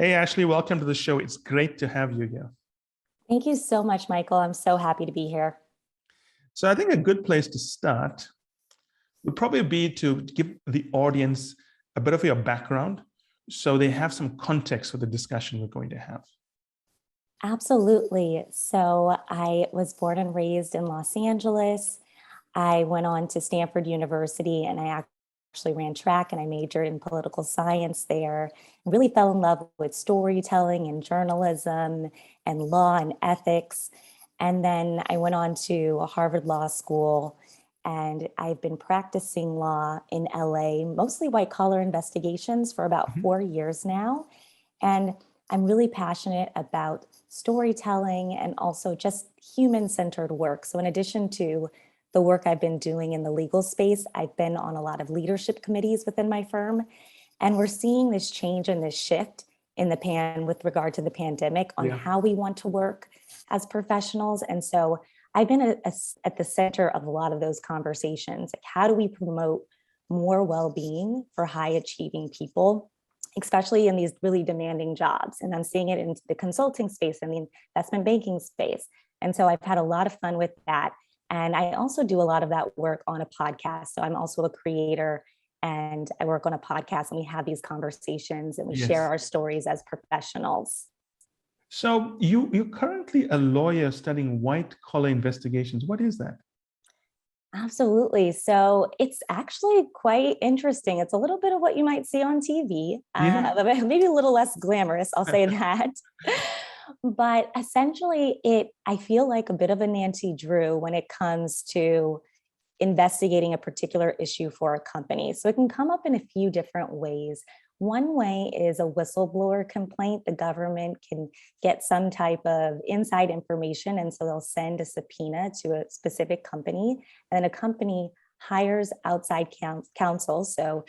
Hey, Ashley, welcome to the show. It's great to have you here. Thank you so much, Michael. I'm so happy to be here. So I think a good place to start would probably be to give the audience a bit of your background so they have some context for the discussion we're going to have. Absolutely. So I was born and raised in Los Angeles. I went on to Stanford University and I actually ran track and I majored in political science there. I really fell in love with storytelling and journalism and law and ethics. And then I went on to Harvard Law School and I've been practicing law in LA, mostly white collar investigations for about 4 years now. And I'm really passionate about storytelling and also just human-centered work. So in addition to the work I've been doing in the legal space, I've been on a lot of leadership committees within my firm. And we're seeing this change and this shift in the with regard to the pandemic on how we want to work as professionals. And so I've been at the center of a lot of those conversations. Like, how do we promote more well-being for high achieving people, especially in these really demanding jobs? And I'm seeing it in the consulting space and the investment banking space. And so I've had a lot of fun with that. And I also do a lot of that work on a podcast. So I'm also a creator and I work on a podcast and we have these conversations and we share our stories as professionals. So you're currently a lawyer studying white collar investigations. What is that? Absolutely. So it's actually quite interesting. It's a little bit of what you might see on TV, maybe a little less glamorous, I'll say that. But essentially, I feel like a bit of a Nancy Drew when it comes to investigating a particular issue for a company. So it can come up in a few different ways. One way is a whistleblower complaint. The government can get some type of inside information, and so they'll send a subpoena to a specific company, and a company hires outside counsel, so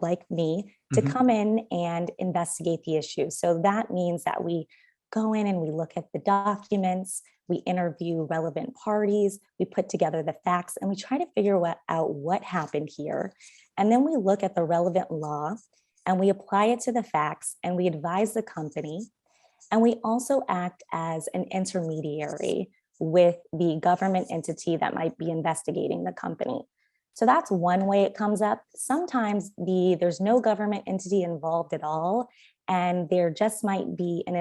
like me, to come in and investigate the issue. So that means that we go in and we look at the documents, we interview relevant parties, we put together the facts, and we try to figure out what happened here. And then we look at the relevant law and we apply it to the facts and we advise the company. And we also act as an intermediary with the government entity that might be investigating the company. So that's one way it comes up. Sometimes there's no government entity involved at all, and there just might be an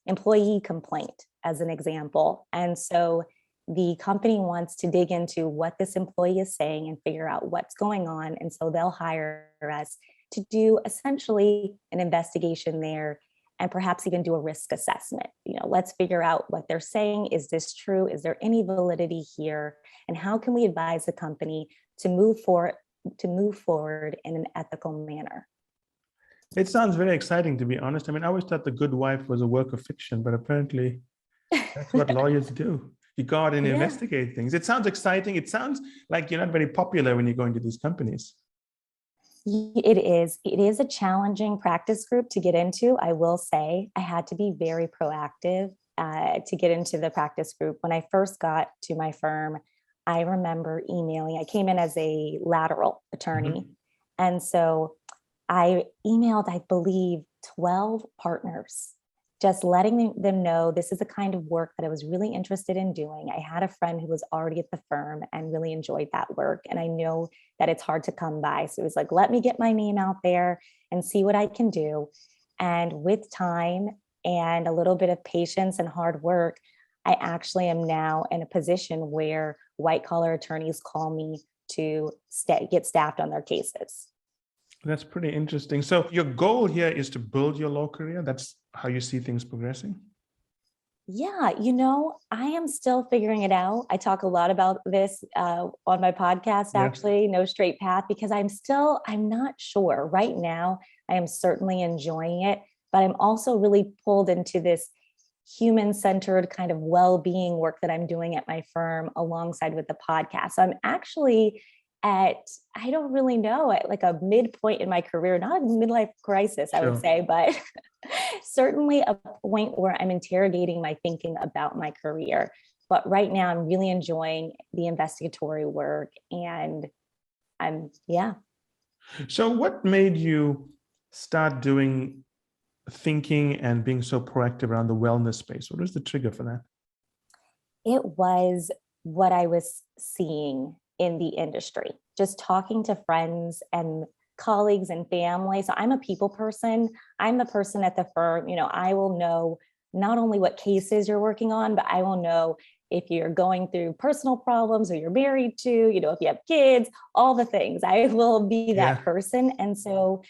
employee complaint as an example. And so the company wants to dig into what this employee is saying and figure out what's going on. And so they'll hire us to do essentially an investigation there and perhaps even do a risk assessment. Let's figure out what they're saying. Is this true? Is there any validity here? And how can we advise the company to move forward in an ethical manner? It sounds very exciting, to be honest. I always thought The Good Wife was a work of fiction, but apparently that's what lawyers do. You go out and investigate things. It sounds exciting. It sounds like you're not very popular when you go into these companies. It is a challenging practice group to get into. I will say I had to be very proactive to get into the practice group. When I first got to my firm, I remember emailing. I came in as a lateral attorney. And so I emailed, I believe, 12 partners, just letting them know this is the kind of work that I was really interested in doing. I had a friend who was already at the firm and really enjoyed that work. And I know that it's hard to come by. So it was like, let me get my name out there and see what I can do. And with time and a little bit of patience and hard work, I actually am now in a position where white collar attorneys call me to get staffed on their cases. That's pretty interesting. So your goal here is to build your law career. That's how you see things progressing? Yeah, I am still figuring it out. I talk a lot about this on my podcast, actually, No Straight Path, because I'm not sure. Right now, I am certainly enjoying it, but I'm also really pulled into this human-centered kind of well-being work that I'm doing at my firm alongside with the podcast. So I'm actually I don't really know, at like a midpoint in my career, not a midlife crisis, I would say, but certainly a point where I'm interrogating my thinking about my career. But right now I'm really enjoying the investigatory work and So what made you start doing thinking and being so proactive around the wellness space? What was the trigger for that? It was what I was seeing in the industry, just talking to friends and colleagues and family. So I'm a people person. I'm the person at the firm, I will know not only what cases you're working on, but I will know if you're going through personal problems or you're married to, if you have kids, all the things. I will be that Yeah. person. And so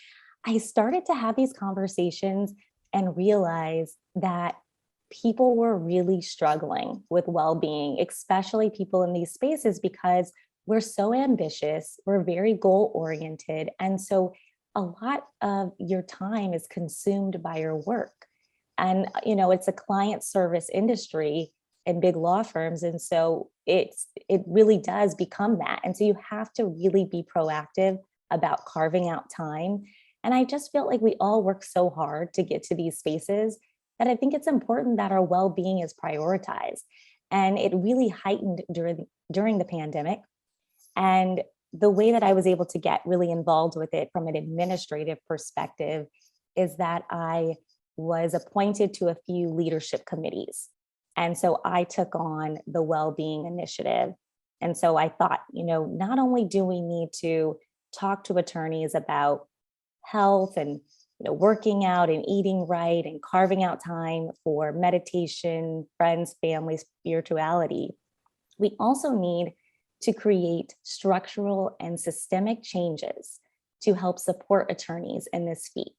I started to have these conversations and realize that people were really struggling with well-being, especially people in these spaces, because we're so ambitious, we're very goal-oriented. And so a lot of your time is consumed by your work. And it's a client service industry in big law firms. And so it really does become that. And so you have to really be proactive about carving out time. And I just felt like we all work so hard to get to these spaces that I think it's important that our well-being is prioritized. And it really heightened during the pandemic. And the way that I was able to get really involved with it from an administrative perspective is that I was appointed to a few leadership committees. And so I took on the well-being initiative. And so I thought, not only do we need to talk to attorneys about health and working out and eating right and carving out time for meditation, friends, family, spirituality, we also need to create structural and systemic changes to help support attorneys in this feat.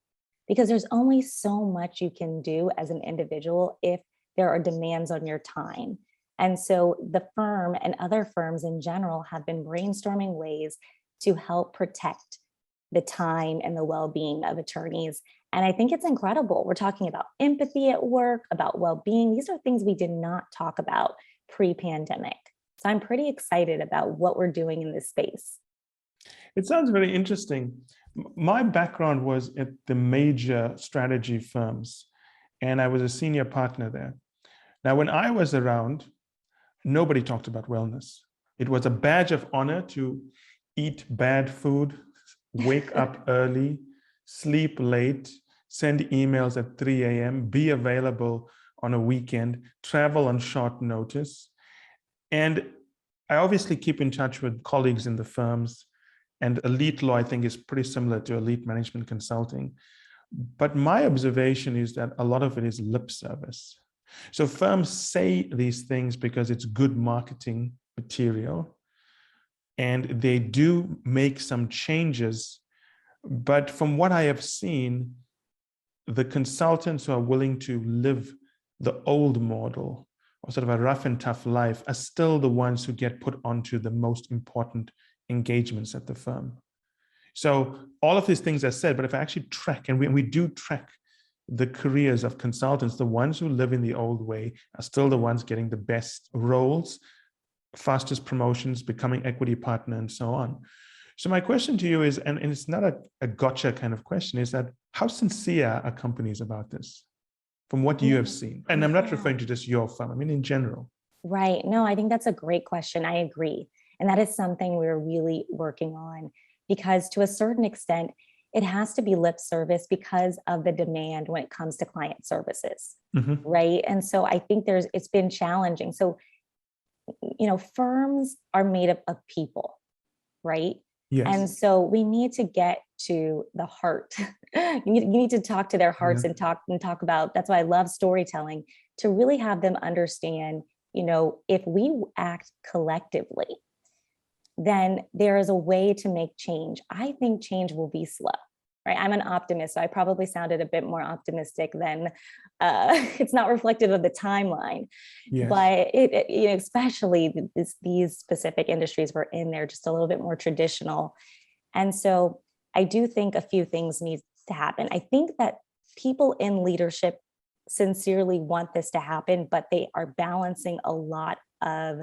Because there's only so much you can do as an individual if there are demands on your time. And so the firm and other firms in general have been brainstorming ways to help protect the time and the well-being of attorneys. And I think it's incredible. We're talking about empathy at work, about well-being. These are things we did not talk about pre-pandemic. So I'm pretty excited about what we're doing in this space. It sounds very interesting. My background was at the major strategy firms, and I was a senior partner there. Now, when I was around, nobody talked about wellness. It was a badge of honor to eat bad food, wake up early, sleep late, send emails at 3 a.m., be available on a weekend, travel on short notice. And I obviously keep in touch with colleagues in the firms, and elite law, I think, is pretty similar to elite management consulting. But my observation is that a lot of it is lip service. So firms say these things because it's good marketing material, and they do make some changes. But from what I have seen, the consultants who are willing to live the old model, or sort of a rough and tough life, are still the ones who get put onto the most important engagements at the firm. So all of these things are said, but if I actually track, and we do track the careers of consultants, the ones who live in the old way are still the ones getting the best roles, fastest promotions, becoming equity partner, and so on. So my question to you is, and it's not a gotcha kind of question, is that how sincere are companies about this from what you have seen? And I'm not referring to just your firm, I mean in general. Right. No, I think that's a great question. I agree. And that is something we're really working on, because to a certain extent, it has to be lip service because of the demand when it comes to client services. Mm-hmm. Right. And so I think it's been challenging. So, firms are made up of people, right? Yes. And so we need to get to the heart. You need to talk to their hearts, and talk about, that's why I love storytelling, to really have them understand, if we act collectively, then there is a way to make change. I think change will be slow, right? I'm an optimist, so I probably sounded a bit more optimistic than it's not reflective of the timeline. Yes. But especially these specific industries we're in, they're just a little bit more traditional. And so I do think a few things need to happen. I think that people in leadership sincerely want this to happen, but they are balancing a lot of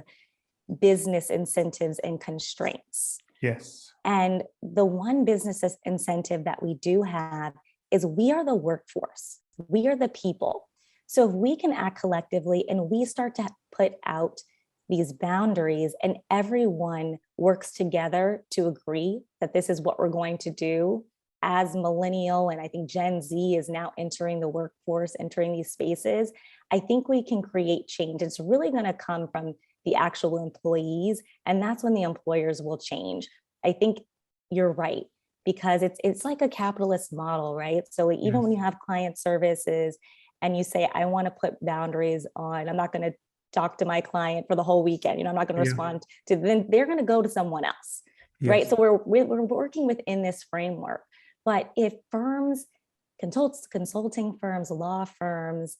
business incentives and constraints. Yes. And the one business incentive that we do have is we are the workforce. We are the people. So if we can act collectively and we start to put out these boundaries and everyone works together to agree that this is what we're going to do, as millennial, and I think Gen Z is now entering the workforce, entering these spaces, I think we can create change. It's really going to come from the actual employees, and that's when the employers will change. I think you're right, because it's like a capitalist model, right? So even Yes. when you have client services and you say, I want to put boundaries on, I'm not going to talk to my client for the whole weekend, I'm not going to Yeah. respond to, then they're going to go to someone else, right? Yes. So we're working within this framework. But if firms, consulting firms, law firms,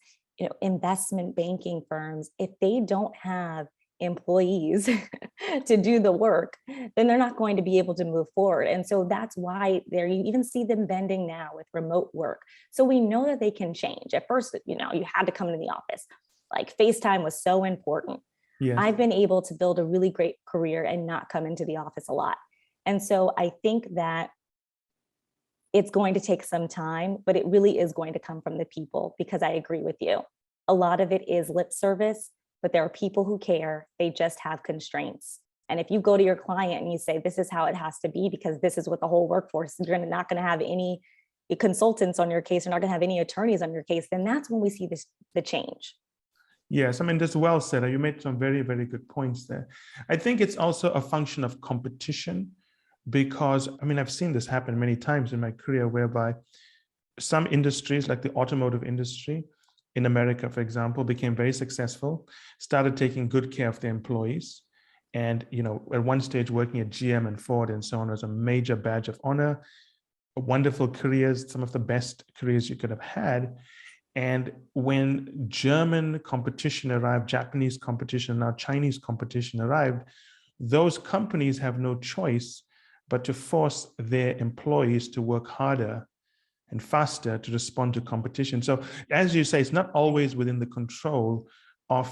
investment banking firms, if they don't have employees to do the work, then they're not going to be able to move forward. And so that's why there, you even see them bending now with remote work. So we know that they can change. At first, you had to come to the office. Like FaceTime was so important. Yes. I've been able to build a really great career and not come into the office a lot. And so I think that it's going to take some time, but it really is going to come from the people, because I agree with you. A lot of it is lip service, but there are people who care. They just have constraints. And if you go to your client and you say, this is how it has to be, because this is what the whole workforce, you're not going to have any consultants on your case, you're not going to have any attorneys on your case, then that's when we see the change. Yes, I mean, that's well said. You made some very, very good points there. I think it's also a function of competition, because, I mean, I've seen this happen many times in my career, whereby some industries, like the automotive industry in America, for example, became very successful, started taking good care of their employees. And, at one stage working at GM and Ford and so on was a major badge of honor, wonderful careers, some of the best careers you could have had. And when German competition arrived, Japanese competition, now Chinese competition arrived, those companies have no choice but to force their employees to work harder and faster to respond to competition. So as you say, it's not always within the control of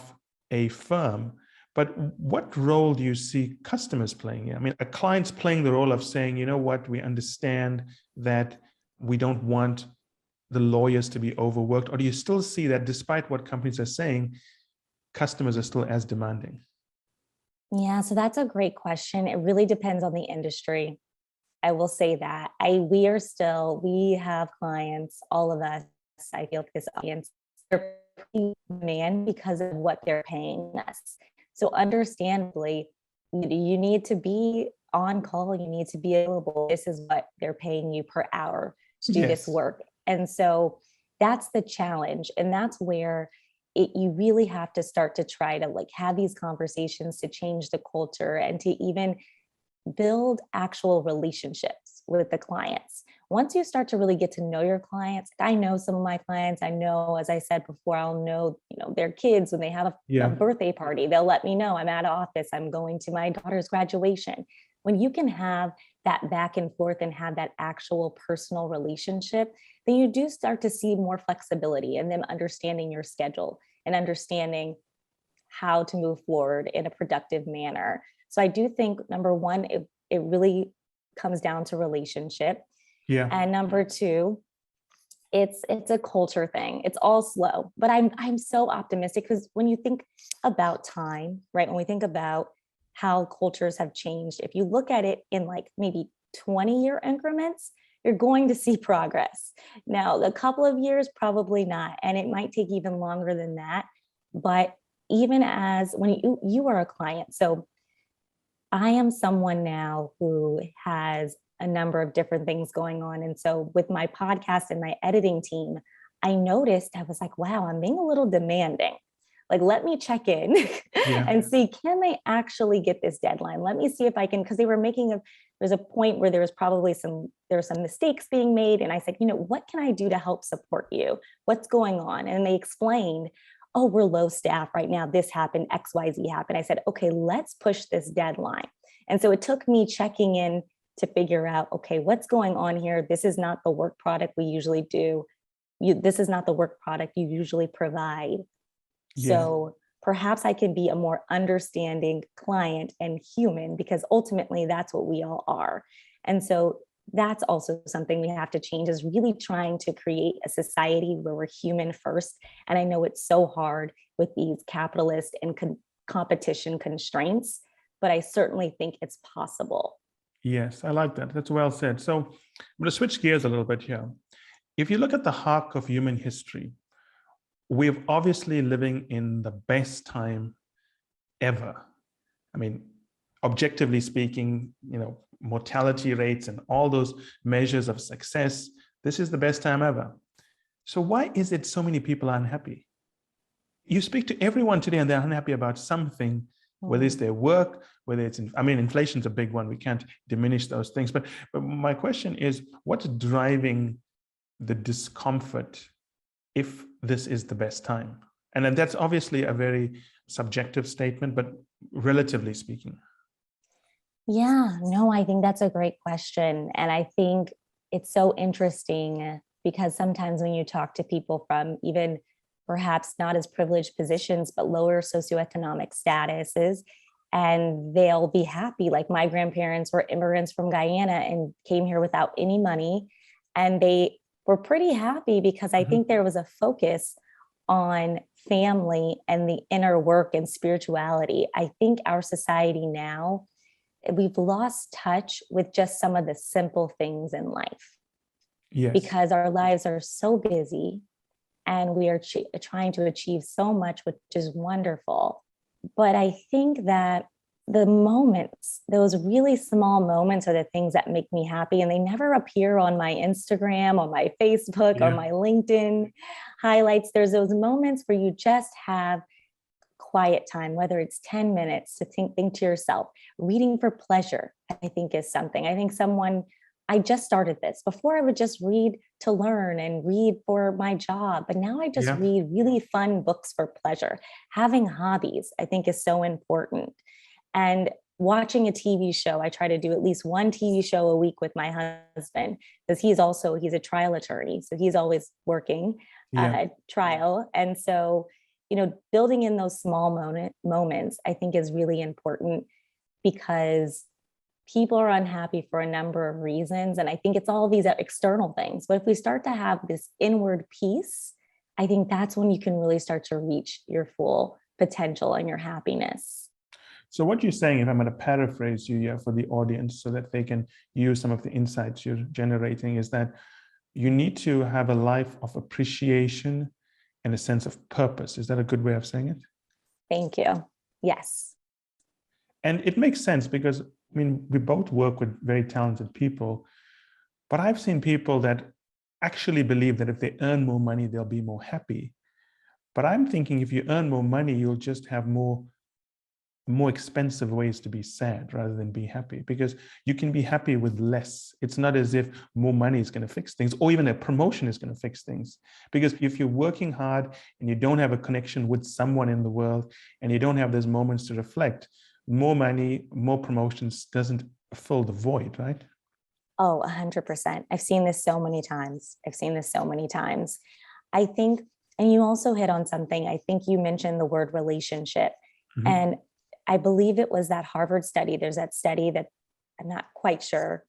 a firm, but what role do you see customers playing here? I mean, a client's playing the role of saying, you know what, we understand that we don't want the lawyers to be overworked, or do you still see that despite what companies are saying, customers are still as demanding? Yeah, so that's a great question. It really depends on the industry. I will say that we have clients, all of us, I feel this audience, they're pretty demand because of what they're paying us. So understandably, you need to be on call, you need to be available. This is what they're paying you per hour to do this Yes. work. And so that's the challenge. And that's where you really have to start to try to have these conversations to change the culture and to even build actual relationships with the clients. Once you start to really get to know your clients, I know some of my clients, I know, as I said before, I'll know, their kids when they have a birthday party, they'll let me know I'm out of office, I'm going to my daughter's graduation. When you can have that back and forth and have that actual personal relationship, then you do start to see more flexibility and them understanding your schedule and understanding how to move forward in a productive manner. So I do think, number one, it really comes down to relationship. Yeah. And number two, it's a culture thing. It's all slow, but I'm so optimistic, because when you think about time, right? When we think about how cultures have changed, if you look at it in maybe 20-year increments, you're going to see progress. Now, a couple of years, probably not. And it might take even longer than that. But even as when you are a client, so I am someone now who has a number of different things going on. And so with my podcast and my editing team, I noticed, I was like, wow, I'm being a little demanding. Let me check in and see, can they actually get this deadline? Let me see if I can, because they were there's a point where there was probably some mistakes being made. And I said, what can I do to help support you? What's going on? And they explained, oh, we're low staff right now. This happened, XYZ happened. I said, okay, let's push this deadline. And so it took me checking in to figure out, okay, what's going on here? This is not the work product we usually do. This is not the work product you usually provide. So perhaps I can be a more understanding client and human, because ultimately that's what we all are. And so that's also something we have to change, is really trying to create a society where we're human first. And I know it's so hard with these capitalist and competition constraints, but I certainly think it's possible. Yes, I like that. That's well said. So I'm going to switch gears a little bit here. If you look at the arc of human history, we're obviously living in the best time ever. I mean, objectively speaking, mortality rates and all those measures of success, this is the best time ever. So why is it so many people are unhappy? You speak to everyone today and they're unhappy about something, whether it's their work, whether it's, inflation's a big one. We can't diminish those things. But my question is, what's driving the discomfort if this is the best time? And then that's obviously a very subjective statement, but relatively speaking. Yeah, no, I think that's a great question. And I think it's so interesting because sometimes when you talk to people from even perhaps not as privileged positions, but lower socioeconomic statuses, and they'll be happy. Like my grandparents were immigrants from Guyana and came here without any money. And they were pretty happy because I think there was a focus on family and the inner work and spirituality. I think our society now, we've lost touch with just some of the simple things in life. Yes. Because our lives are so busy and we are trying to achieve so much, which is wonderful. But I think that the moments, those really small moments, are the things that make me happy. And they never appear on my Instagram, on my Facebook, or my LinkedIn highlights. There's those moments where you just have quiet time, whether it's 10 minutes to think to yourself. Reading for pleasure, I think, is something. I just started this. Before I would just read to learn and read for my job, but now I just read really fun books for pleasure. Having hobbies, I think, is so important. And watching a TV show, I try to do at least one TV show a week with my husband, because he's a trial attorney. So he's always working trial. And so, building in those small moments, I think, is really important, because people are unhappy for a number of reasons. And I think it's all these external things. But if we start to have this inward peace, I think that's when you can really start to reach your full potential and your happiness. So what you're saying, if I'm going to paraphrase you here for the audience so that they can use some of the insights you're generating, is that you need to have a life of appreciation and a sense of purpose. Is that a good way of saying it? Thank you. Yes. And it makes sense because, we both work with very talented people, but I've seen people that actually believe that if they earn more money, they'll be more happy. But I'm thinking if you earn more money, you'll just have more expensive ways to be sad rather than be happy, because you can be happy with less. It's not as if more money is going to fix things, or even a promotion is going to fix things. Because if you're working hard and you don't have a connection with someone in the world, and you don't have those moments to reflect, more money, more promotions doesn't fill the void, right? Oh, 100%. I've seen this so many times. I think, and you also hit on something. I think you mentioned the word relationship. And I believe it was that Harvard study. There's that study that I'm not quite sure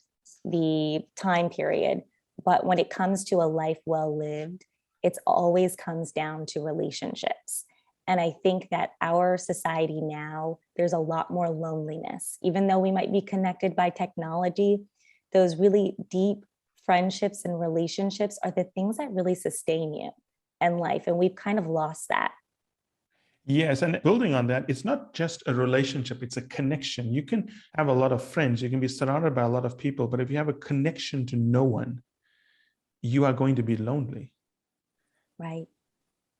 the time period, but when it comes to a life well lived, it always comes down to relationships. And I think that our society now, there's a lot more loneliness. Even though we might be connected by technology, those really deep friendships and relationships are the things that really sustain you in life. And we've kind of lost that. Yes, and building on that, it's not just a relationship, it's a connection. You can have a lot of friends, you can be surrounded by a lot of people, but if you have a connection to no one, you are going to be lonely. Right.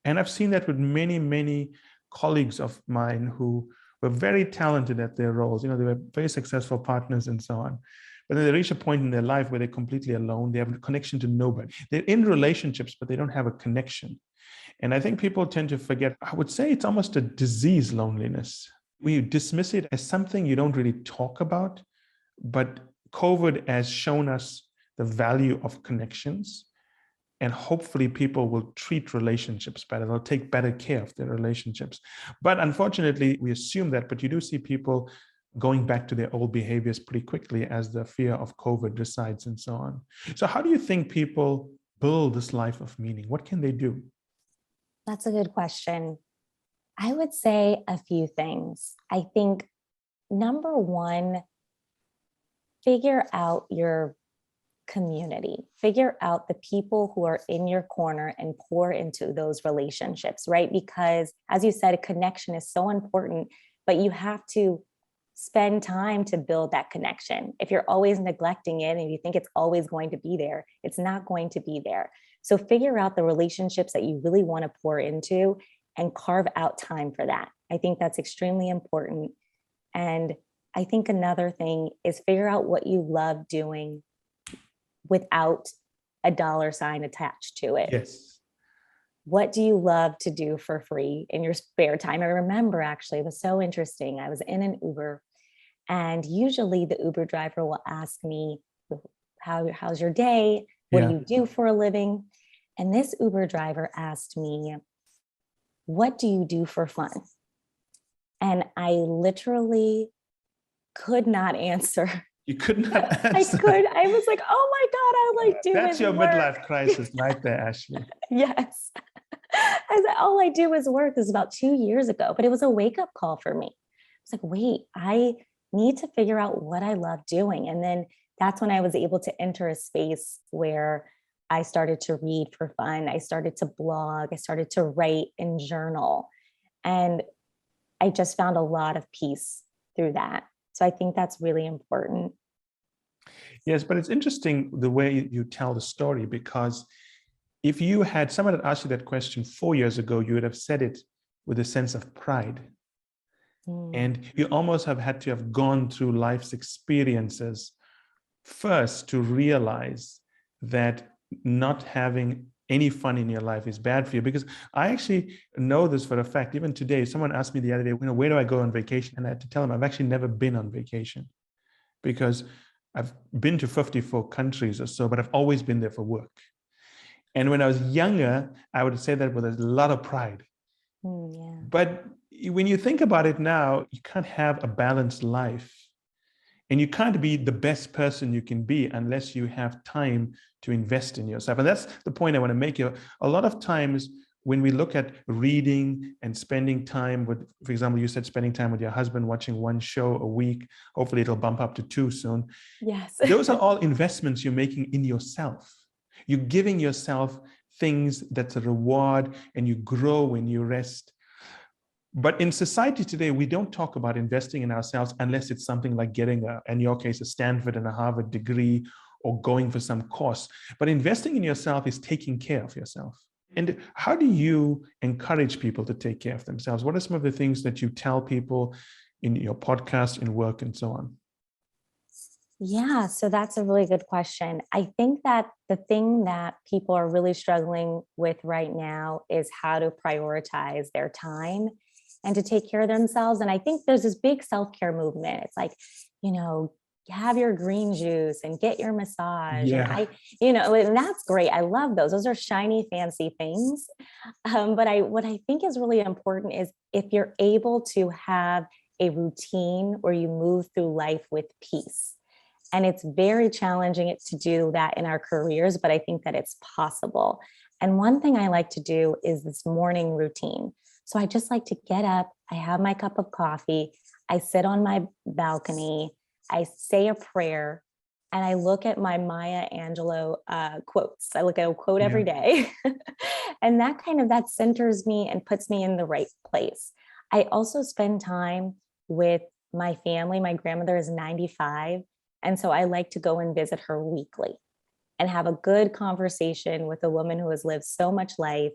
And I've seen that with many, many colleagues of mine who were very talented at their roles. They were very successful partners and so on. But then they reach a point in their life where they're completely alone. They have a connection to nobody. They're in relationships, but they don't have a connection. And I think people tend to forget, I would say it's almost a disease, loneliness. We dismiss it as something you don't really talk about, but COVID has shown us the value of connections. And hopefully people will treat relationships better. They'll take better care of their relationships. But unfortunately, we assume that, but you do see people going back to their old behaviors pretty quickly as the fear of COVID resides and so on. So how do you think people build this life of meaning? What can they do? That's a good question. I would say a few things. I think number one, figure out your community, figure out the people who are in your corner and pour into those relationships, right? Because as you said, a connection is so important, but you have to spend time to build that connection. If you're always neglecting it and you think it's always going to be there, it's not going to be there. So figure out the relationships that you really want to pour into and carve out time for that. I think that's extremely important. And I think another thing is figure out what you love doing without a dollar sign attached to it. Yes. What do you love to do for free in your spare time? I remember actually, it was so interesting. I was in an Uber, and usually the Uber driver will ask me, how's your day? What do Yeah. you do for a living? And this Uber driver asked me, what do you do for fun? And I literally could not answer. You could not answer. I was like, oh my God, I like doing That's your work. midlife crisis right there, Ashley. Yes. I said, all I do is work. This is about 2 years ago, but it was a wake-up call for me. It's like, wait, I need to figure out what I love doing. And then that's when I was able to enter a space where I started to read for fun. I started to blog. I started to write and journal. And I just found a lot of peace through that. So I think that's really important. Yes, but it's interesting the way you tell the story, because if you had someone had asked you that question 4 years ago, you would have said it with a sense of pride. And you almost have had to have gone through life's experiences first to realize that not having any fun in your life is bad for you. Because I actually know this for a fact. Even today, someone asked me the other day, where do I go on vacation? And I had to tell them I've actually never been on vacation, because I've been to 54 countries or so, but I've always been there for work. And when I was younger, I would say that with a lot of pride. Yeah. But when you think about it now, you can't have a balanced life. And you can't be the best person you can be unless you have time to invest in yourself. And that's the point I want to make here. A lot of times when we look at reading and spending time with, for example, you said spending time with your husband, watching one show a week, hopefully it'll bump up to 2 soon. Yes. Those are all investments you're making in yourself. You're giving yourself things that's a reward, and you grow when you rest. But in society today, we don't talk about investing in ourselves unless it's something like getting, in your case, a Stanford and a Harvard degree, or going for some course. But investing in yourself is taking care of yourself. And how do you encourage people to take care of themselves? What are some of the things that you tell people in your podcast, in work, and so on? Yeah, so that's a really good question. I think that the thing that people are really struggling with right now is how to prioritize their time and to take care of themselves. And I think there's this big self-care movement. It's like, have your green juice and get your massage. Yeah. And and that's great. I love those. Those are shiny, fancy things. But what I think is really important is if you're able to have a routine where you move through life with peace. And it's very challenging to do that in our careers, but I think that it's possible. And one thing I like to do is this morning routine. So I just like to get up, I have my cup of coffee, I sit on my balcony, I say a prayer, and I look at my Maya Angelou quotes. I look at a quote every day. And that centers me and puts me in the right place. I also spend time with my family. My grandmother is 95. And so I like to go and visit her weekly and have a good conversation with a woman who has lived so much life,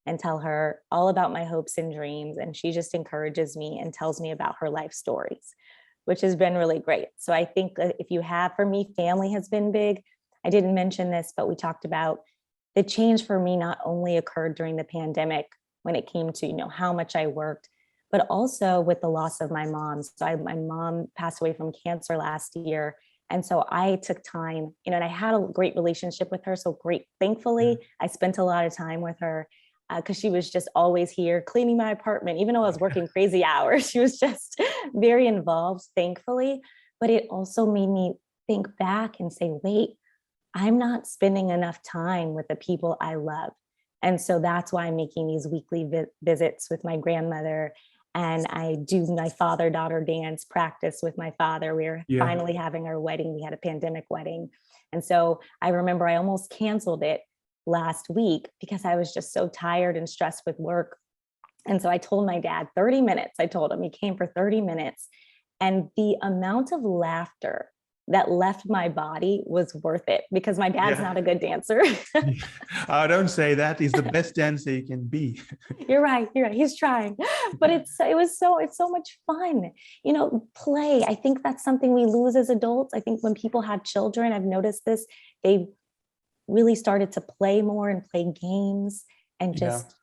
and tell her all about my hopes and dreams. And she just encourages me and tells me about her life stories, which has been really great. So I think if you have, for me, family has been big. I didn't mention this, but we talked about the change for me not only occurred during the pandemic when it came to, how much I worked, but also with the loss of my mom. So my mom passed away from cancer last year. And so I took time, and I had a great relationship with her. So thankfully, I spent a lot of time with her because she was just always here cleaning my apartment. Even though I was working crazy hours, she was just very involved, thankfully. But it also made me think back and say, wait, I'm not spending enough time with the people I love. And so that's why I'm making these weekly visits with my grandmother. and I do my father-daughter dance practice with my father. We're Yeah. finally having our wedding. We had a pandemic wedding. And so I remember I almost canceled it last week because I was just so tired and stressed with work. And so I told my dad 30 minutes. I told him. He came for 30 minutes. And the amount of laughter that left my body was worth it because my dad's not a good dancer. I don't say that. He's the best dancer he can be. You're right. You're right. He's trying, but it's so much fun. Play. I think that's something we lose as adults. I think when people have children, I've noticed this, they really started to play more and play games and just,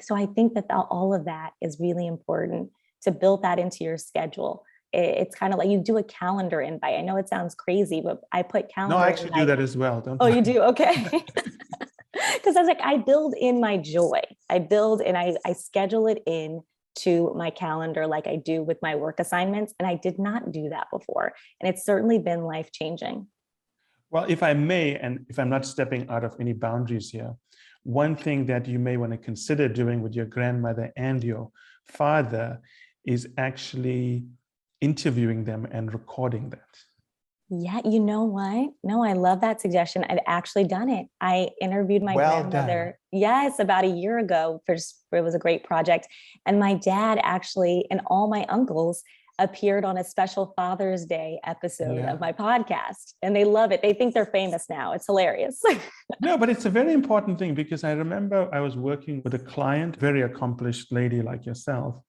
so I think that all of that is really important to build that into your schedule. It's kind of like you do a calendar invite. I know it sounds crazy, but I put calendar. No, I actually do that as well. Oh, you do? Okay. Because I was like, I build in my joy. I build and I schedule it in to my calendar like I do with my work assignments. And I did not do that before. And it's certainly been life-changing. Well, if I may, and if I'm not stepping out of any boundaries here, one thing that you may want to consider doing with your grandmother and your father is actually interviewing them and recording that. Yeah, you know what? No, I love that suggestion. I've actually done it. I interviewed my grandmother, yes, about a year ago. It was a great project. And my dad actually, and all my uncles appeared on a special Father's Day episode of my podcast. And they love it. They think they're famous now. It's hilarious. No, but it's a very important thing because I remember I was working with a client, very accomplished lady like yourself.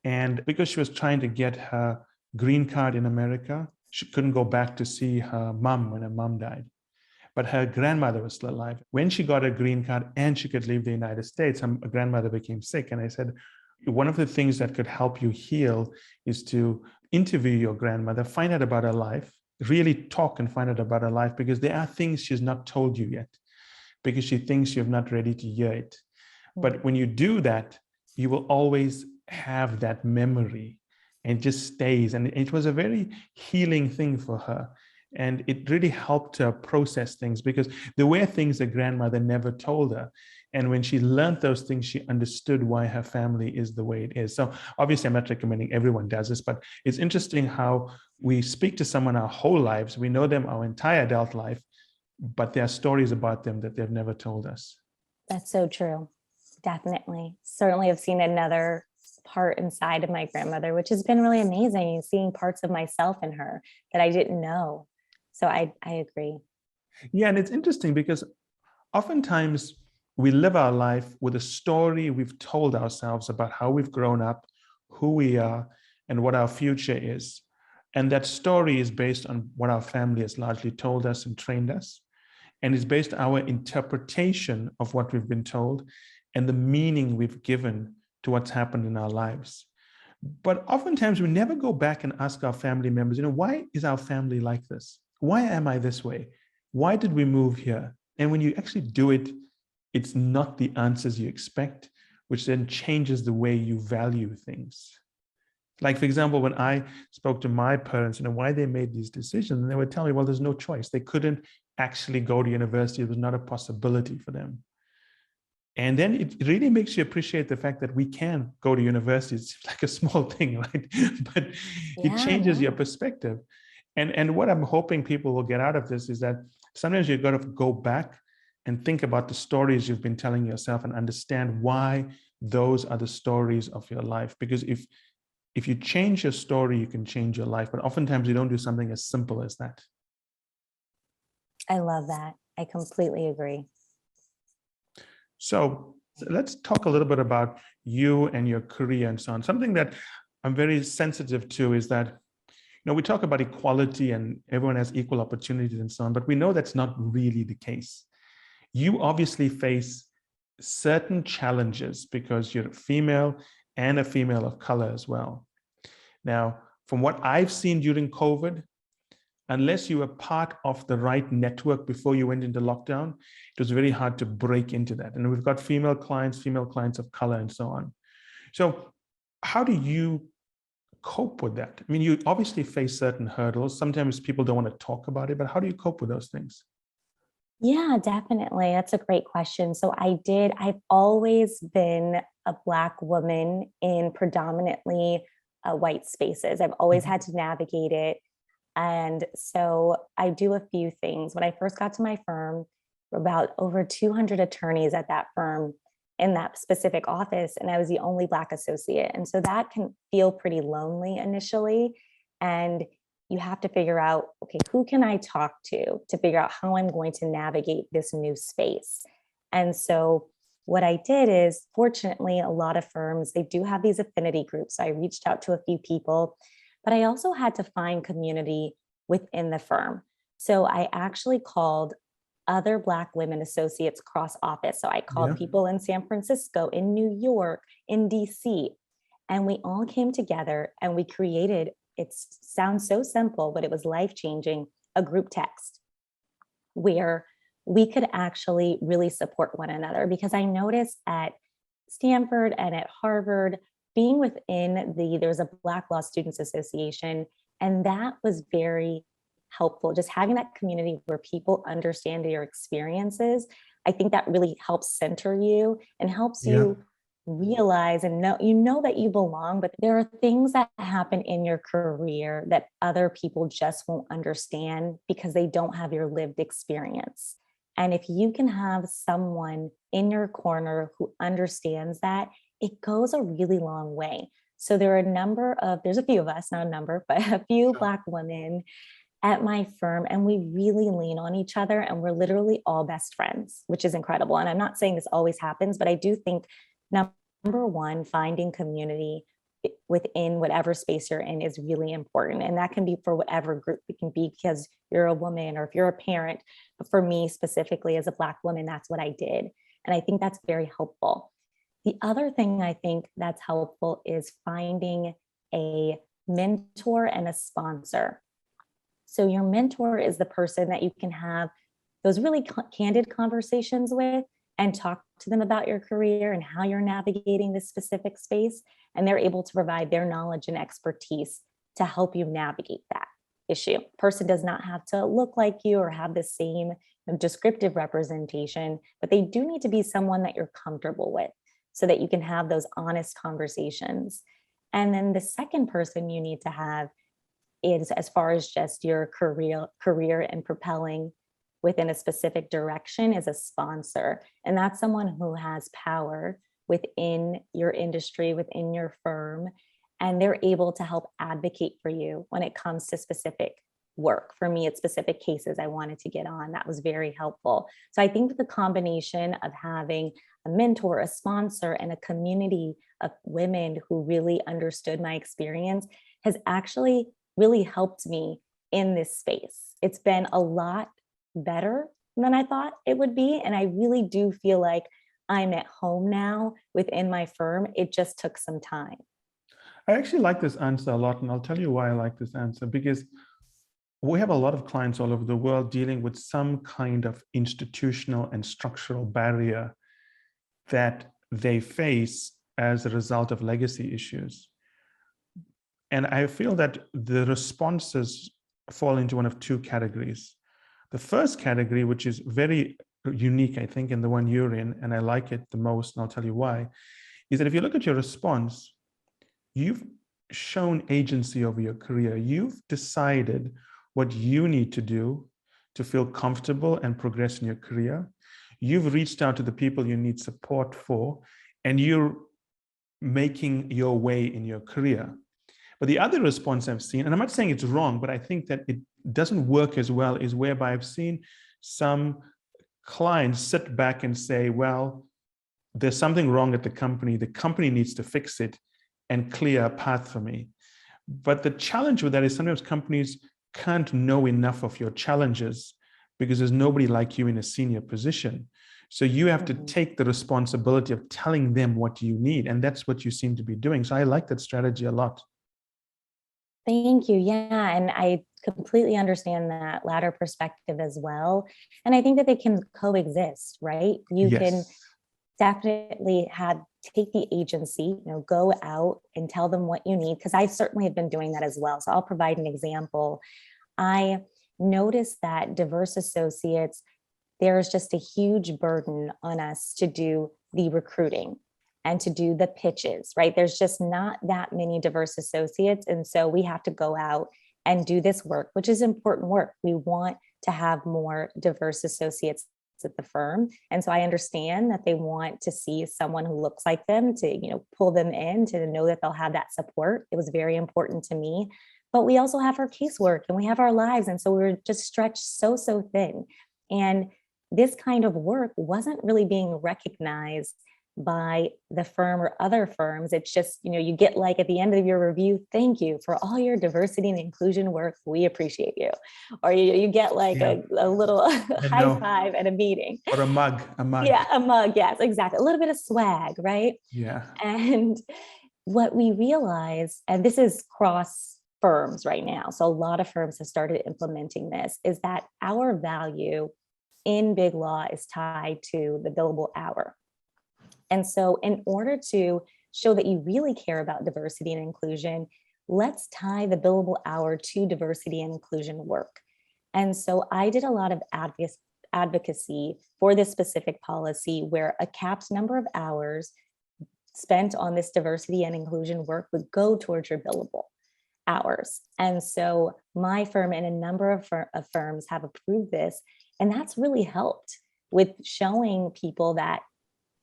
And because she was trying to get her green card in America, she couldn't go back to see her mom when her mom died. But her grandmother was still alive. When she got her green card and she could leave the United States, her grandmother became sick. And I said, one of the things that could help you heal is to interview your grandmother, find out about her life, really talk and find out about her life, because there are things she's not told you yet, because she thinks you're not ready to hear it. But when you do that, you will always have that memory and just stays. And it was a very healing thing for her. And it really helped her process things because there were things that grandmother never told her. And when she learned those things, she understood why her family is the way it is. So obviously, I'm not recommending everyone does this, but it's interesting how we speak to someone our whole lives. We know them our entire adult life, but there are stories about them that they've never told us. That's so true. Definitely. Certainly have seen another part inside of my grandmother, which has been really amazing, seeing parts of myself in her that I didn't know. So I agree. Yeah, and it's interesting because oftentimes we live our life with a story we've told ourselves about how we've grown up, who we are, and what our future is. And that story is based on what our family has largely told us and trained us. And it's based on our interpretation of what we've been told and the meaning we've given to what's happened in our lives. But oftentimes we never go back and ask our family members, why is our family like this? Why am I this way? Why did we move here? And when you actually do it, it's not the answers you expect, which then changes the way you value things. Like, for example, when I spoke to my parents, why they made these decisions, and they would tell me, well, there's no choice. They couldn't actually go to university. It was not a possibility for them. And then it really makes you appreciate the fact that we can go to university. It's like a small thing, right? But it changes your perspective. And what I'm hoping people will get out of this is that sometimes you've got to go back and think about the stories you've been telling yourself and understand why those are the stories of your life. Because if you change your story, you can change your life. But oftentimes you don't do something as simple as that. I love that. I completely agree. So let's talk a little bit about you and your career and so on. Something that I'm very sensitive to is that, we talk about equality and everyone has equal opportunities and so on, but we know that's not really the case. You obviously face certain challenges because you're a female and a female of color as well. Now, from what I've seen during COVID, unless you were part of the right network before you went into lockdown, it was very hard to break into that. And we've got female clients of color, and so on. So how do you cope with that? I mean, you obviously face certain hurdles. Sometimes people don't want to talk about it, but how do you cope with those things? Yeah, definitely. That's a great question. I've always been a Black woman in predominantly white spaces. I've always Mhm. had to navigate it. And so I do a few things. When I first got to my firm, about over 200 attorneys at that firm in that specific office, and I was the only Black associate. And so that can feel pretty lonely initially. And you have to figure out, okay, who can I talk to figure out how I'm going to navigate this new space? And so what I did is, fortunately, a lot of firms, they do have these affinity groups. So I reached out to a few people, but I also had to find community within the firm. So I actually called other Black women associates cross office. So I called Yeah. people in San Francisco, in New York, in DC, and we all came together and we created, it sounds so simple, but it was life changing, a group text where we could actually really support one another. Because I noticed at Stanford and at Harvard, being within there's a Black Law Students Association, and that was very helpful. Just having that community where people understand your experiences, I think that really helps center you and helps Yeah. you realize and know that you belong. But there are things that happen in your career that other people just won't understand because they don't have your lived experience. And if you can have someone in your corner who understands that, it goes a really long way. So there's a few of us, not a number, but a few Sure. Black women at my firm, and we really lean on each other, and we're literally all best friends, which is incredible. And I'm not saying this always happens, but I do think number one, finding community within whatever space you're in is really important. And that can be for whatever group it can be, because you're a woman or if you're a parent. But for me specifically as a Black woman, that's what I did. And I think that's very helpful. The other thing I think that's helpful is finding a mentor and a sponsor. So your mentor is the person that you can have those really candid conversations with and talk to them about your career and how you're navigating this specific space. And they're able to provide their knowledge and expertise to help you navigate that issue. Person does not have to look like you or have the same descriptive representation, but they do need to be someone that you're comfortable with so that you can have those honest conversations. And then the second person you need to have is, as far as just your career and propelling within a specific direction, is a sponsor. And that's someone who has power within your industry, within your firm, and they're able to help advocate for you when it comes to specific work. For me, it's specific cases I wanted to get on. That was very helpful. So I think the combination of having a mentor, a sponsor, and a community of women who really understood my experience has actually really helped me in this space. It's been a lot better than I thought it would be. And I really do feel like I'm at home now within my firm. It just took some time. I actually like this answer a lot, and I'll tell you why I like this answer. Because we have a lot of clients all over the world dealing with some kind of institutional and structural barrier that they face as a result of legacy issues. And I feel that the responses fall into one of two categories. The first category, which is very unique, I think, in the one you're in, and I like it the most, and I'll tell you why, is that if you look at your response, you've shown agency over your career. You've decided what you need to do to feel comfortable and progress in your career. You've reached out to the people you need support for, and you're making your way in your career. But the other response I've seen, and I'm not saying it's wrong, but I think that it doesn't work as well, is whereby I've seen some clients sit back and say, well, there's something wrong at the company needs to fix it and clear a path for me. But the challenge with that is sometimes companies can't know enough of your challenges because there's nobody like you in a senior position. So you have to take the responsibility of telling them what you need. And that's what you seem to be doing. So I like that strategy a lot. Thank you. Yeah. And I completely understand that latter perspective as well. And I think that they can coexist, right? You can Yes. definitely take the agency, go out and tell them what you need. Cause I certainly have been doing that as well. So I'll provide an example. I noticed that diverse associates there's just a huge burden on us to do the recruiting and to do the pitches, right? There's just not that many diverse associates. And so we have to go out and do this work, which is important work. We want to have more diverse associates at the firm. And so I understand that they want to see someone who looks like them to, pull them in, to know that they'll have that support. It was very important to me. But we also have our casework and we have our lives. And so we're just stretched so thin. And this kind of work wasn't really being recognized by the firm or other firms. It's just, you get like at the end of your review, thank you for all your diversity and inclusion work. We appreciate you. Or you get like a little high five at a meeting. Or a mug. Yeah, a mug. Yes, exactly. A little bit of swag, right? Yeah. And what we realize, and this is cross firms right now, so a lot of firms have started implementing this, is that our value in big law is tied to the billable hour. And so in order to show that you really care about diversity and inclusion, let's tie the billable hour to diversity and inclusion work. And so I did a lot of advocacy for this specific policy where a capped number of hours spent on this diversity and inclusion work would go towards your billable hours. And so my firm and a number of firms have approved this. And that's really helped with showing people that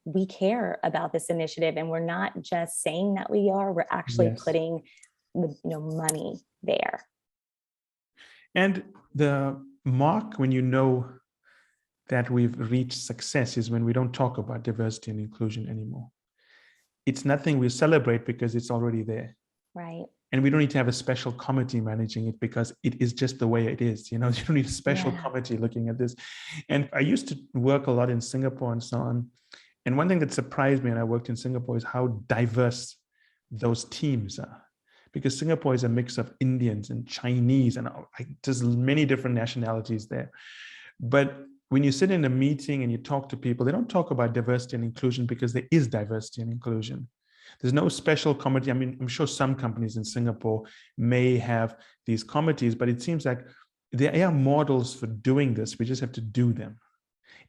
we care about this initiative, and we're not just saying that we are, we're actually putting money there. And the mark when you know that we've reached success is when we don't talk about diversity and inclusion anymore. It's nothing we celebrate because it's already there. Right. And we don't need to have a special committee managing it because it is just the way it is. You don't need a special committee looking at this. And I used to work a lot in Singapore and so on. And one thing that surprised me when I worked in Singapore is how diverse those teams are. Because Singapore is a mix of Indians and Chinese, and there's many different nationalities there. But when you sit in a meeting and you talk to people, they don't talk about diversity and inclusion because there is diversity and inclusion. There's no special committee. I mean, I'm sure some companies in Singapore may have these committees, but it seems like there are models for doing this. We just have to do them.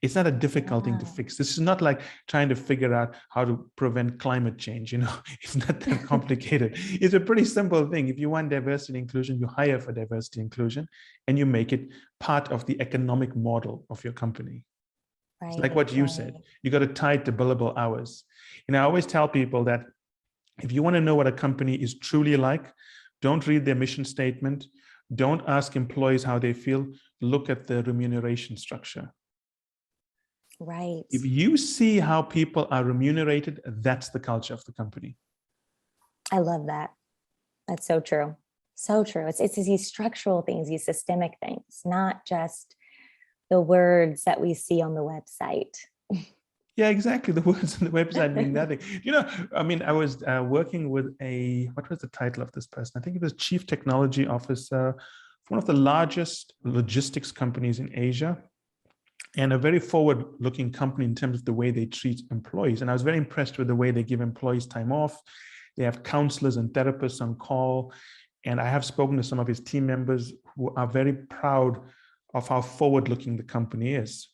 It's not a difficult thing to fix. This is not like trying to figure out how to prevent climate change. It's not that complicated. It's a pretty simple thing. If you want diversity and inclusion, you hire for diversity and inclusion, and you make it part of the economic model of your company. Right, it's like what you said. You got to tie it to billable hours. I always tell people that if you want to know what a company is truly like, don't read their mission statement. Don't ask employees how they feel. Look at the remuneration structure. Right. If you see how people are remunerated, that's the culture of the company. I love that. That's so true. So true. It's these structural things, these systemic things, not just the words that we see on the website. Yeah, exactly. The words on the website mean nothing. I was working with what was the title of this person? I think it was Chief Technology Officer for one of the largest logistics companies in Asia, and a very forward-looking company in terms of the way they treat employees. And I was very impressed with the way they give employees time off. They have counselors and therapists on call. And I have spoken to some of his team members who are very proud of how forward-looking the company is.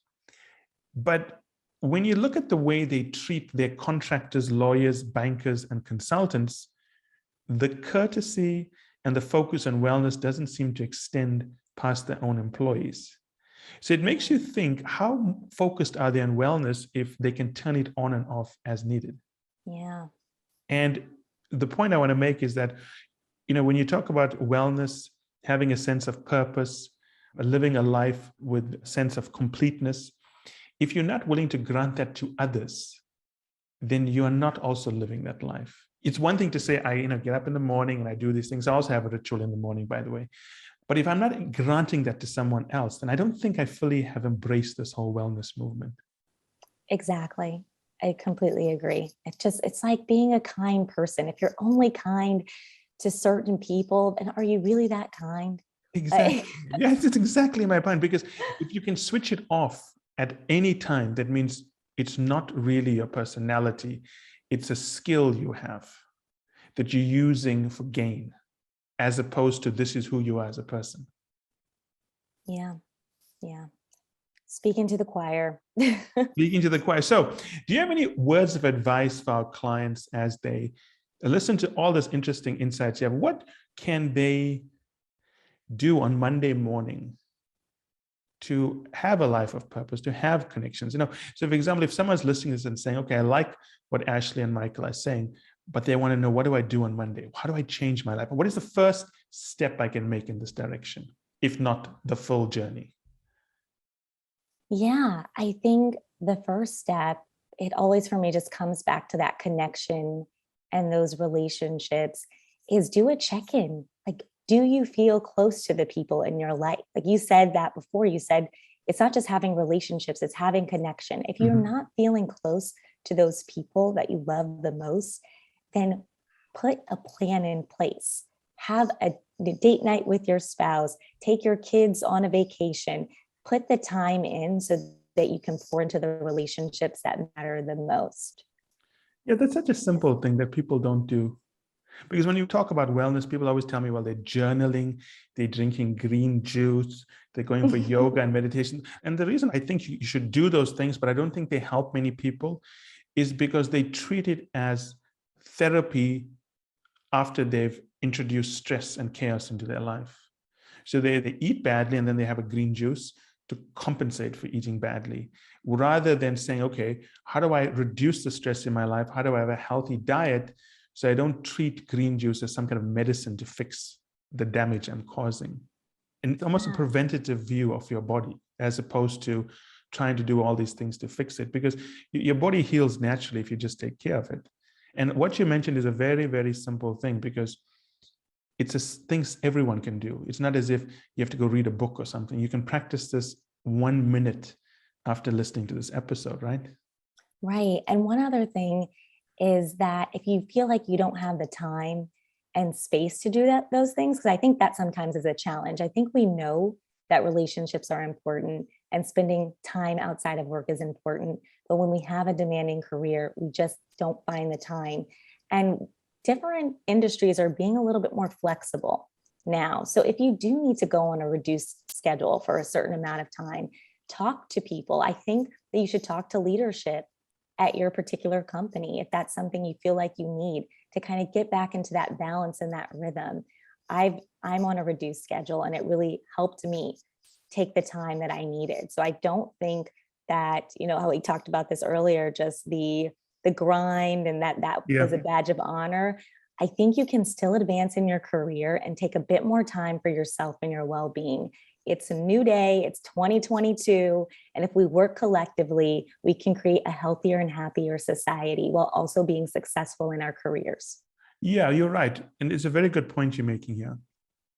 But when you look at the way they treat their contractors, lawyers, bankers, and consultants, the courtesy and the focus on wellness doesn't seem to extend past their own employees. So it makes you think, how focused are they on wellness if they can turn it on and off as needed? Yeah. And the point I want to make is that, when you talk about wellness, having a sense of purpose, living a life with a sense of completeness, if you're not willing to grant that to others, then you are not also living that life. It's one thing to say, I get up in the morning and I do these things. I also have a ritual in the morning, by the way. But if I'm not granting that to someone else, then I don't think I fully have embraced this whole wellness movement. Exactly. I completely agree. It's like being a kind person. If you're only kind to certain people, then are you really that kind? Exactly. Yes, it's exactly my point. Because if you can switch it off at any time, that means it's not really your personality. It's a skill you have that you're using for gain, as opposed to this is who you are as a person. Yeah. Yeah. Speaking to the choir. Speaking to the choir. So, do you have any words of advice for our clients as they listen to all this interesting insights you have? What can they do on Monday morning to have a life of purpose, to have connections? So for example, if someone's listening to this and saying, okay, I like what Ashley and Michael are saying, but they want to know, what do I do on Monday? How do I change my life? What is the first step I can make in this direction, if not the full journey? Yeah, I think the first step, it always for me just comes back to that connection and those relationships, is do a check-in. Like, do you feel close to the people in your life? Like you said that before, you said it's not just having relationships, it's having connection. If you're not feeling close to those people that you love the most, then put a plan in place. Have a date night with your spouse, take your kids on a vacation, put the time in so that you can pour into the relationships that matter the most. Yeah, that's such a simple thing that people don't do. Because when you talk about wellness, people always tell me, well, they're journaling, they're drinking green juice, they're going for yoga and meditation. And the reason I think you should do those things, but I don't think they help many people, is because they treat it as therapy after they've introduced stress and chaos into their life. So they eat badly and then they have a green juice to compensate for eating badly, rather than saying, okay, how do I reduce the stress in my life? How do I have a healthy diet so I don't treat green juice as some kind of medicine to fix the damage I'm causing? And it's almost a preventative view of your body, as opposed to trying to do all these things to fix it, because your body heals naturally if you just take care of it. And what you mentioned is a very, very simple thing, because it's things everyone can do. It's not as if you have to go read a book or something. You can practice this 1 minute after listening to this episode, right? Right. And one other thing is that if you feel like you don't have the time and space to do those things, because I think that sometimes is a challenge. I think we know that relationships are important and spending time outside of work is important. But when we have a demanding career, we just don't find the time. And different industries are being a little bit more flexible now. So if you do need to go on a reduced schedule for a certain amount of time, talk to people. I think that you should talk to leadership at your particular company if that's something you feel like you need to kind of get back into that balance and that rhythm. I'm on a reduced schedule and it really helped me take the time that I needed. So I don't think that, how we talked about this earlier, just the grind and that was a badge of honor. I think you can still advance in your career and take a bit more time for yourself and your well-being. It's a new day, it's 2022. And if we work collectively, we can create a healthier and happier society while also being successful in our careers. Yeah, you're right. And it's a very good point you're making here.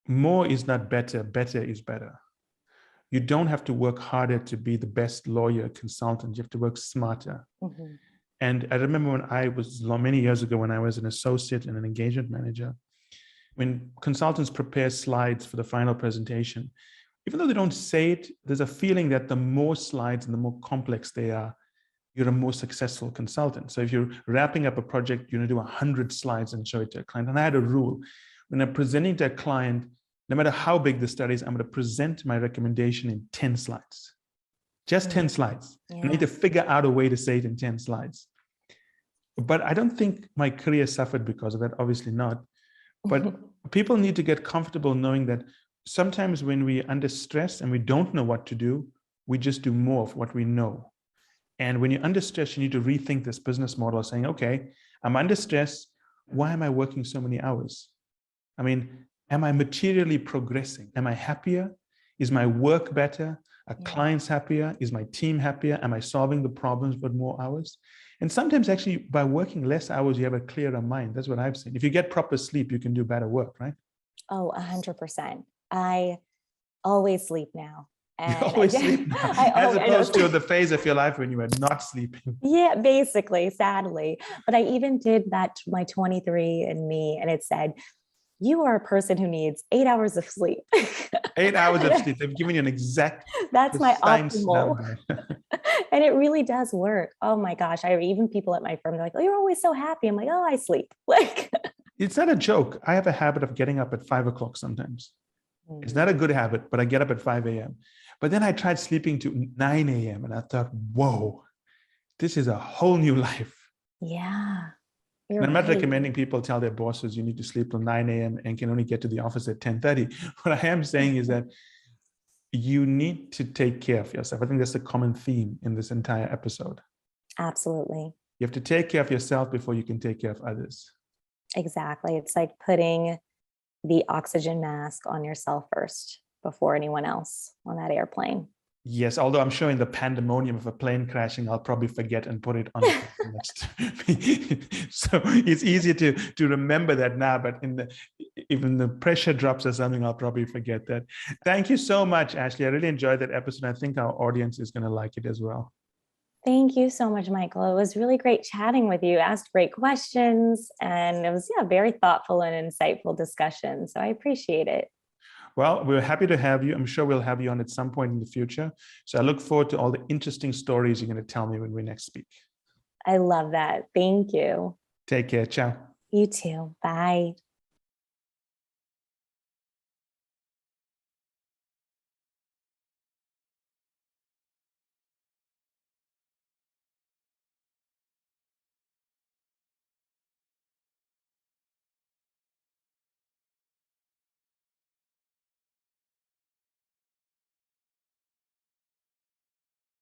More is not better, better is better. You don't have to work harder to be the best lawyer, consultant. You have to work smarter. Mm-hmm. And I remember when I was many years ago, when I was an associate and an engagement manager, when consultants prepare slides for the final presentation, even though they don't say it, there's a feeling that the more slides and the more complex they are, you're a more successful consultant. So if you're wrapping up a project, you're going to do 100 slides and show it to a client. And I had a rule: when I'm presenting to a client, no matter how big the study is, I'm going to present my recommendation in 10 slides. Just 10 slides. Yeah. I need to figure out a way to say it in 10 slides. But I don't think my career suffered because of that, obviously not. But people need to get comfortable knowing that sometimes when we're under stress and we don't know what to do, we just do more of what we know. And when you're under stress, you need to rethink this business model, saying, okay, I'm under stress. Why am I working so many hours? I mean, am I materially progressing? Am I happier? Is my work better? Are clients happier? Is my team happier? Am I solving the problems with more hours? And sometimes actually by working less hours, you have a clearer mind. That's what I've seen. If you get proper sleep, you can do better work, right? Oh, 100%. I always sleep now. And you always sleep now, as opposed to the phase of your life when you were not sleeping. Yeah, basically, sadly. But I even did that to my 23andMe, and it said, you are a person who needs 8 hours of sleep. 8 hours of sleep. They've given you an exact. That's my optimal. And it really does work. Oh my gosh. Even people at my firm, they're like, oh, you're always so happy. I'm like, oh, I sleep. It's not a joke. I have a habit of getting up at 5 o'clock sometimes. It's not a good habit, but I get up at 5 a.m. But then I tried sleeping to 9 a.m. and I thought, whoa, this is a whole new life. Yeah, And you're I'm not right. recommending people tell their bosses you need to sleep till 9 a.m. and can only get to the office at 10:30. What I am saying is that you need to take care of yourself. I think that's a common theme in this entire episode. Absolutely. You have to take care of yourself before you can take care of others. Exactly. It's like putting the oxygen mask on yourself first before anyone else on that airplane. Yes, although I'm sure in the pandemonium of a plane crashing, I'll probably forget and put it on the person next to me. So it's easier to remember that now, but even the pressure drops or something, I'll probably forget that. Thank you so much, Ashley. I really enjoyed that episode. I think our audience is going to like it as well. Thank you so much, Michael. It was really great chatting with you. You asked great questions, and it was very thoughtful and insightful discussion. So I appreciate it. Well, we're happy to have you. I'm sure we'll have you on at some point in the future. So I look forward to all the interesting stories you're going to tell me when we next speak. I love that. Thank you. Take care. Ciao. You too. Bye.